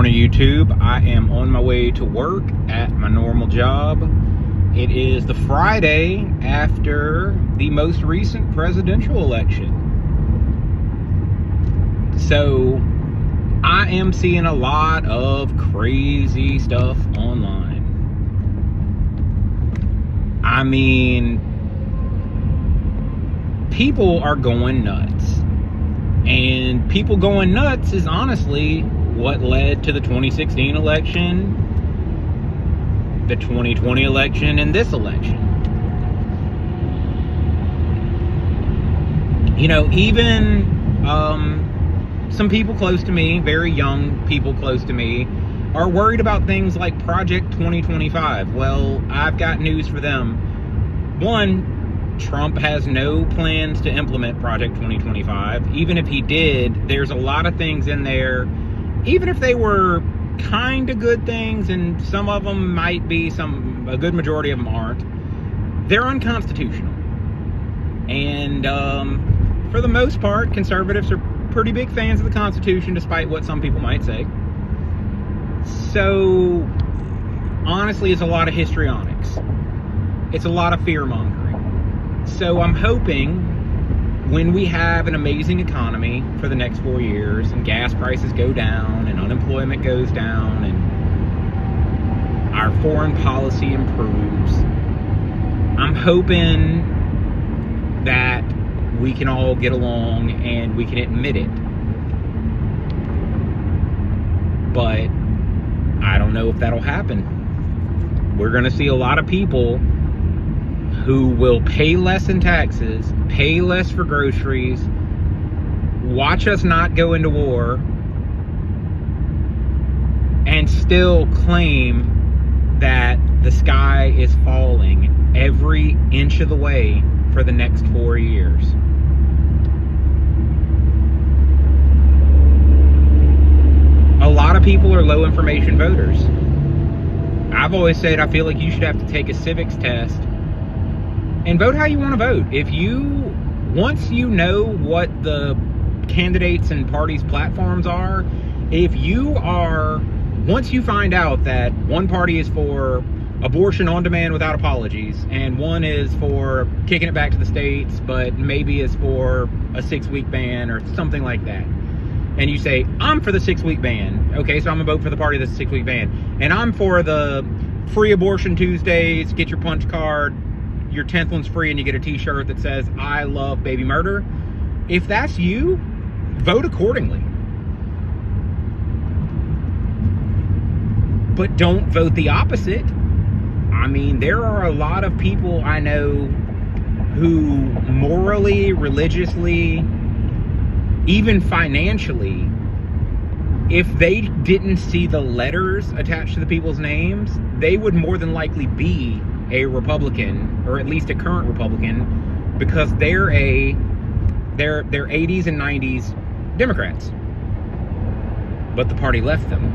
morning, YouTube. I am on my way to work at my normal job. It is the Friday after the most recent presidential election. So I am seeing a lot of crazy stuff online. I mean, people are going nuts. And people going nuts is honestly what led to the 2016 election, the 2020 election, and this election. You know, even some people close to me, very young people close to me, are worried about things like Project 2025. Well, I've got news for them. One, Trump has no plans to implement Project 2025. Even if he did, there's a lot of things in there, even if they were kind of good things, and some of them might be, a good majority of them aren't, they're unconstitutional. And for the most part, conservatives are pretty big fans of the Constitution, despite what some people might say. So, honestly, it's a lot of histrionics. It's a lot of fear-mongering. So I'm hoping when we have an amazing economy for the next 4 years, and gas prices go down, and unemployment goes down, and our foreign policy improves, I'm hoping that we can all get along and we can admit it. But I don't know if that'll happen. We're going to see a lot of people who will pay less in taxes, pay less for groceries, watch us not go into war, and still claim that the sky is falling every inch of the way for the next 4 years. A lot of people are low information voters. I've always said I feel like you should have to take a civics test and vote how you want to vote. Once you know what the candidates and parties' platforms are, once you find out that one party is for abortion on demand without apologies, and one is for kicking it back to the states, but maybe is for a 6-week ban or something like that, and you say, I'm for the 6-week ban, okay, so I'm gonna vote for the party that's a 6-week ban, and I'm for the free abortion Tuesdays, get your punch card, your 10th one's free, and you get a t-shirt that says, I love baby murder. If that's you, vote accordingly. But don't vote the opposite. I mean, there are a lot of people I know who morally, religiously, even financially, if they didn't see the letters attached to the people's names, they would more than likely be a Republican, or at least a current Republican, because they're 80s and 90s Democrats. But the party left them.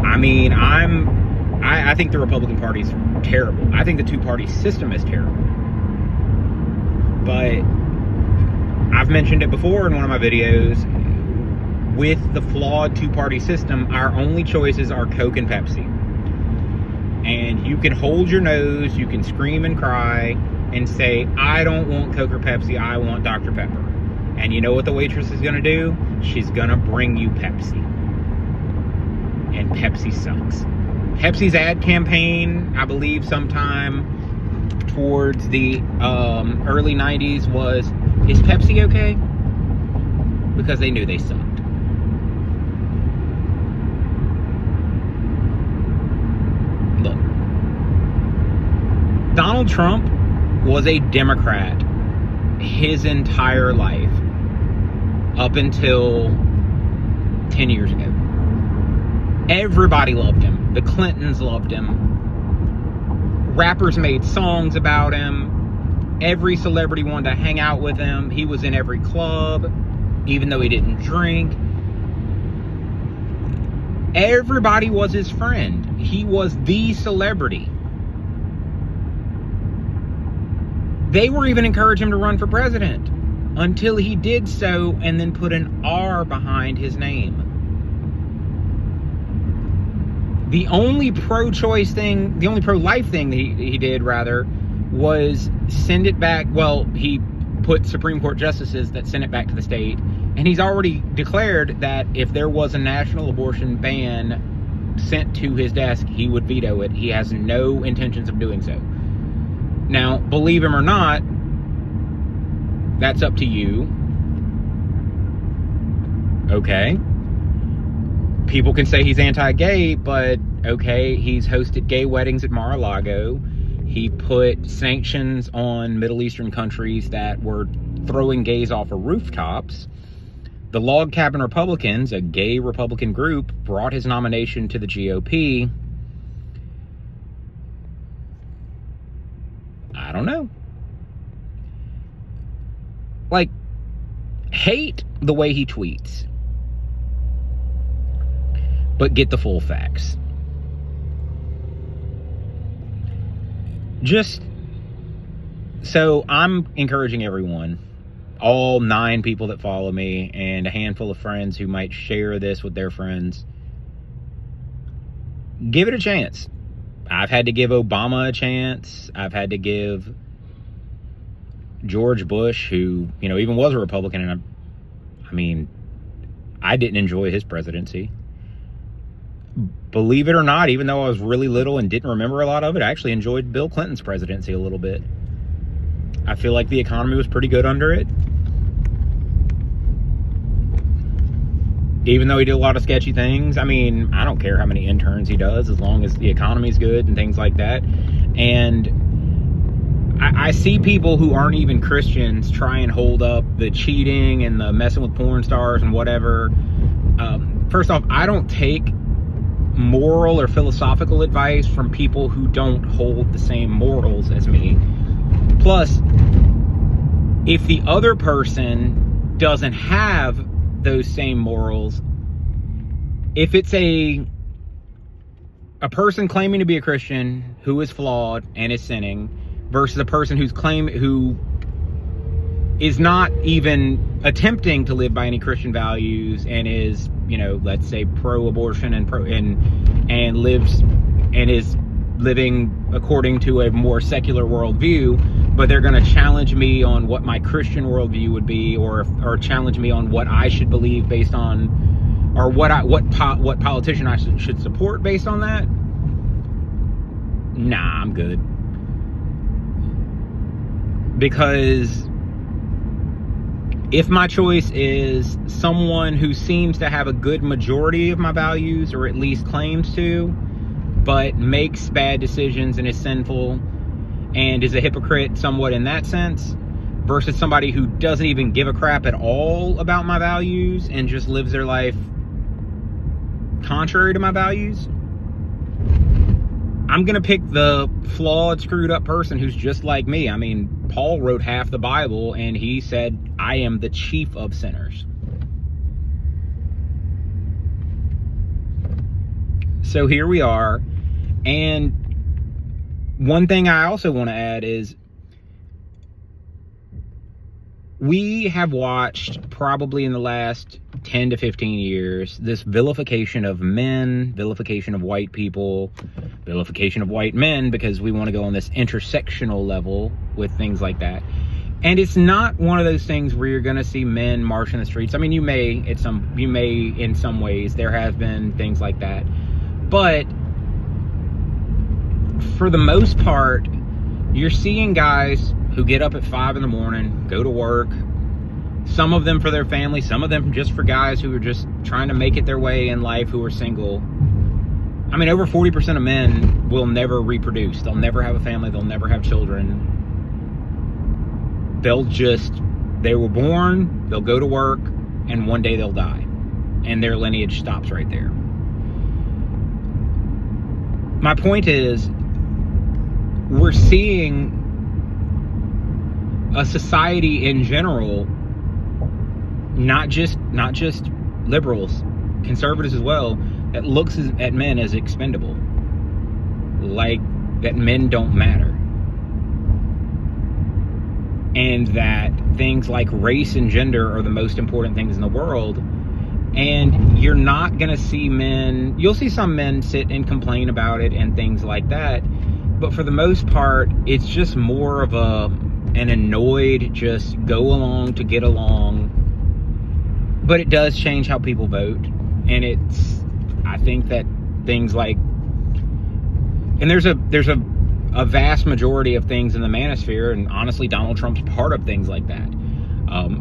I mean, I think the Republican Party's terrible. I think the two-party system is terrible. But I've mentioned it before in one of my videos. With the flawed two-party system, our only choices are Coke and Pepsi. And you can hold your nose, you can scream and cry, and say, I don't want Coke or Pepsi, I want Dr. Pepper. And you know what the waitress is going to do? She's going to bring you Pepsi. And Pepsi sucks. Pepsi's ad campaign, I believe sometime towards the early 90s was, is Pepsi okay? Because they knew they sucked. Look, Donald Trump was a Democrat his entire life up until 10 years ago. Everybody loved him. The Clintons loved him. Rappers made songs about him. Every celebrity wanted to hang out with him. He was in every club, even though he didn't drink. Everybody was his friend. He was the celebrity. They were even encouraging him to run for president. until he did so and then put an R behind his name. The only pro-choice thing, the only pro-life thing that he did, rather, was send it back. Well, he put Supreme Court justices that sent it back to the state. And he's already declared that if there was a national abortion ban sent to his desk, he would veto it. He has no intentions of doing so. Now, believe him or not, that's up to you. Okay. People can say he's anti-gay, but okay, he's hosted gay weddings at Mar-a-Lago. He put sanctions on Middle Eastern countries that were throwing gays off of rooftops. The Log Cabin Republicans, a gay Republican group, brought his nomination to the GOP. I don't know. Like, hate the way he tweets, but get the full facts. So I'm encouraging everyone, all 9 people that follow me and a handful of friends who might share this with their friends, give it a chance. I've had to give Obama a chance. I've had to give George Bush, who, even was a Republican, and I didn't enjoy his presidency. Believe it or not, even though I was really little and didn't remember a lot of it, I actually enjoyed Bill Clinton's presidency a little bit. I feel like the economy was pretty good under it. Even though he did a lot of sketchy things. I don't care how many interns he does, as long as the economy's good and things like that. And I see people who aren't even Christians try and hold up the cheating and the messing with porn stars and whatever. First off, I don't take moral or philosophical advice from people who don't hold the same morals as me. Plus, if the other person doesn't have those same morals, if it's a person claiming to be a Christian who is flawed and is sinning versus a person who is not even attempting to live by any Christian values and is, let's say pro-abortion and lives and is living according to a more secular worldview, but they're going to challenge me on what my Christian worldview would be, or challenge me on what I should believe based on, or what politician I should support based on that. Nah, I'm good. Because if my choice is someone who seems to have a good majority of my values, or at least claims to, but makes bad decisions and is sinful and is a hypocrite somewhat in that sense, versus somebody who doesn't even give a crap at all about my values and just lives their life contrary to my values, I'm going to pick the flawed, screwed up person who's just like me. Paul wrote half the Bible and he said, I am the chief of sinners. So here we are. And one thing I also want to add is we have watched, probably in the last 10 to 15 years, this vilification of men, vilification of white people, vilification of white men, because we want to go on this intersectional level with things like that. And it's not one of those things where you're going to see men march in the streets. You may in some ways. There have been things like that. But for the most part, you're seeing guys who get up at 5 in the morning, go to work, some of them for their family, some of them just for guys who are just trying to make it their way in life, who are single. Over 40% of men will never reproduce. They'll never have a family. They'll never have children. They were born, they'll go to work, and one day they'll die. And their lineage stops right there. My point is, we're seeing a society in general, not just liberals, conservatives as well, that looks at men as expendable, like that men don't matter. and that things like race and gender are the most important things in the world. And you're not going to see men, you'll see some men sit and complain about it and things like that. But for the most part, it's just more of an annoyed, just go along to get along. But it does change how people vote. And I think that things like, and there's a vast majority of things in the manosphere, and honestly, Donald Trump's part of things like that.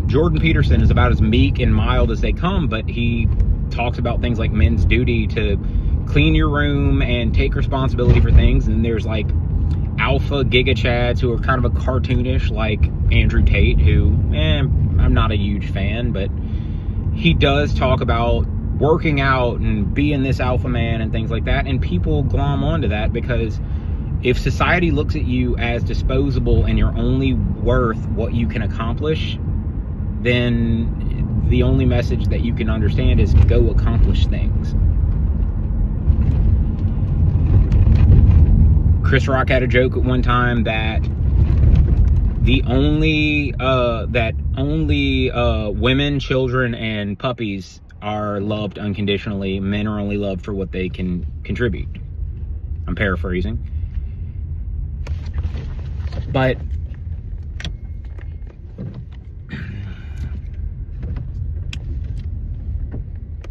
Jordan Peterson is about as meek and mild as they come, but he talks about things like men's duty to clean your room and take responsibility for things. And there's like alpha giga chads who are kind of a cartoonish, like Andrew Tate, who, I'm not a huge fan, but he does talk about working out and being this alpha man and things like that. And people glom onto that because if society looks at you as disposable and you're only worth what you can accomplish, then the only message that you can understand is go accomplish things. Chris Rock had a joke at one time that only women, children, and puppies are loved unconditionally. Men are only loved for what they can contribute. I'm paraphrasing. But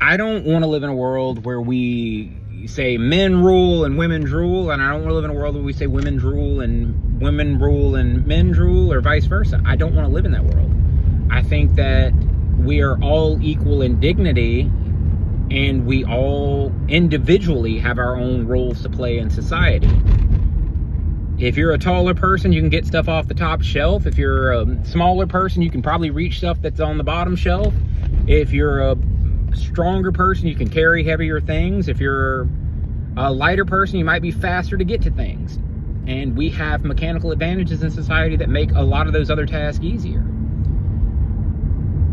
I don't want to live in a world where we say men rule and women drool, and I don't want to live in a world where we say women drool and women rule and men drool, or vice versa. I don't want to live in that world. I think that we are all equal in dignity, and we all individually have our own roles to play in society. If you're a taller person, you can get stuff off the top shelf. If you're a smaller person, you can probably reach stuff that's on the bottom shelf. If you're a stronger person, you can carry heavier things. If you're a lighter person, you might be faster to get to things. And we have mechanical advantages in society that make a lot of those other tasks easier.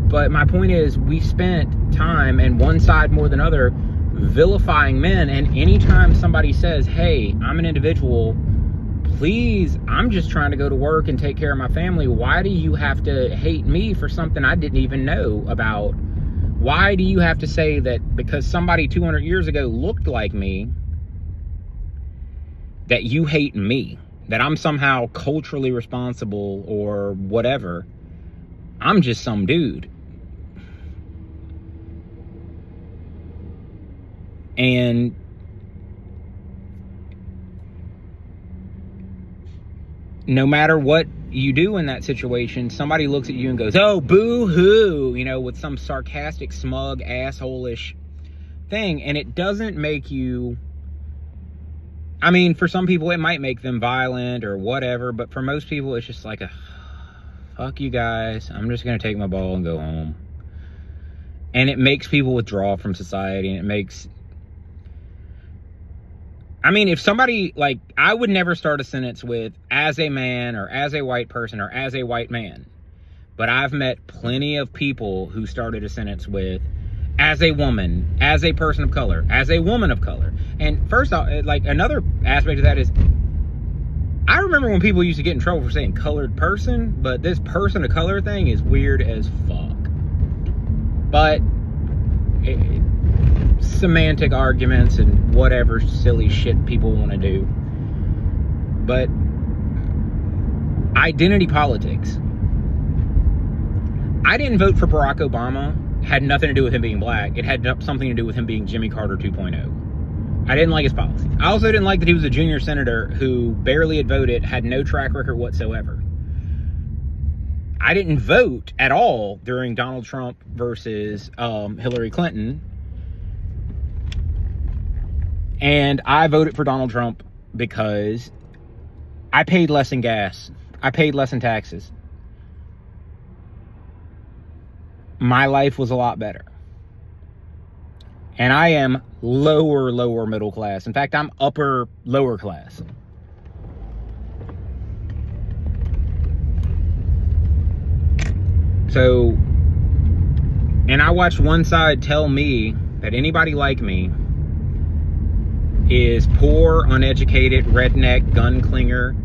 But my point is, we spent time, and one side more than other, vilifying men. And anytime somebody says, hey, I'm an individual, please, I'm just trying to go to work and take care of my family. Why do you have to hate me for something I didn't even know about? Why do you have to say that because somebody 200 years ago looked like me, that you hate me? That I'm somehow culturally responsible or whatever? I'm just some dude. And no matter what you do in that situation, somebody looks at you and goes, oh, boo-hoo, with some sarcastic, smug, asshole-ish thing. And it doesn't make you, for some people it might make them violent or whatever, but for most people it's just like, fuck you guys, I'm just gonna take my ball and go home. And it makes people withdraw from society, and it makes, if somebody, I would never start a sentence with, as a man, or as a white person, or as a white man. But I've met plenty of people who started a sentence with, as a woman, as a person of color, as a woman of color. And first off, another aspect of that is, I remember when people used to get in trouble for saying colored person, but this person of color thing is weird as fuck. But semantic arguments and whatever silly shit people want to do. But identity politics. I didn't vote for Barack Obama. Had nothing to do with him being black. It had something to do with him being Jimmy Carter 2.0. I didn't like his policy. I also didn't like that he was a junior senator who barely had voted, had no track record whatsoever. I didn't vote at all during Donald Trump versus Hillary Clinton. And I voted for Donald Trump because I paid less in gas. I paid less in taxes. My life was a lot better. And I am lower middle class. In fact, I'm lower class. So, and I watched one side tell me that anybody like me is poor, uneducated, redneck, gun clinger,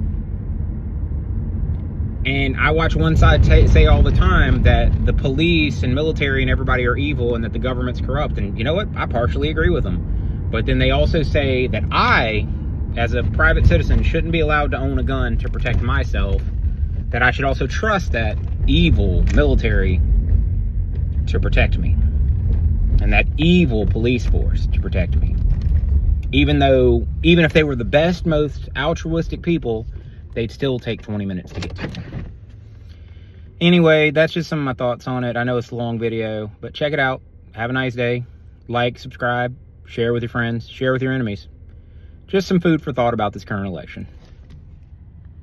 And I watch one side say all the time that the police and military and everybody are evil and that the government's corrupt. And you know what? I partially agree with them. But then they also say that I, as a private citizen, shouldn't be allowed to own a gun to protect myself. That I should also trust that evil military to protect me. And that evil police force to protect me. Even if they were the best, most altruistic people, they'd still take 20 minutes to get to. Anyway, that's just some of my thoughts on it. I know it's a long video, but check it out. Have a nice day. Like, subscribe, share with your friends, share with your enemies. Just some food for thought about this current election.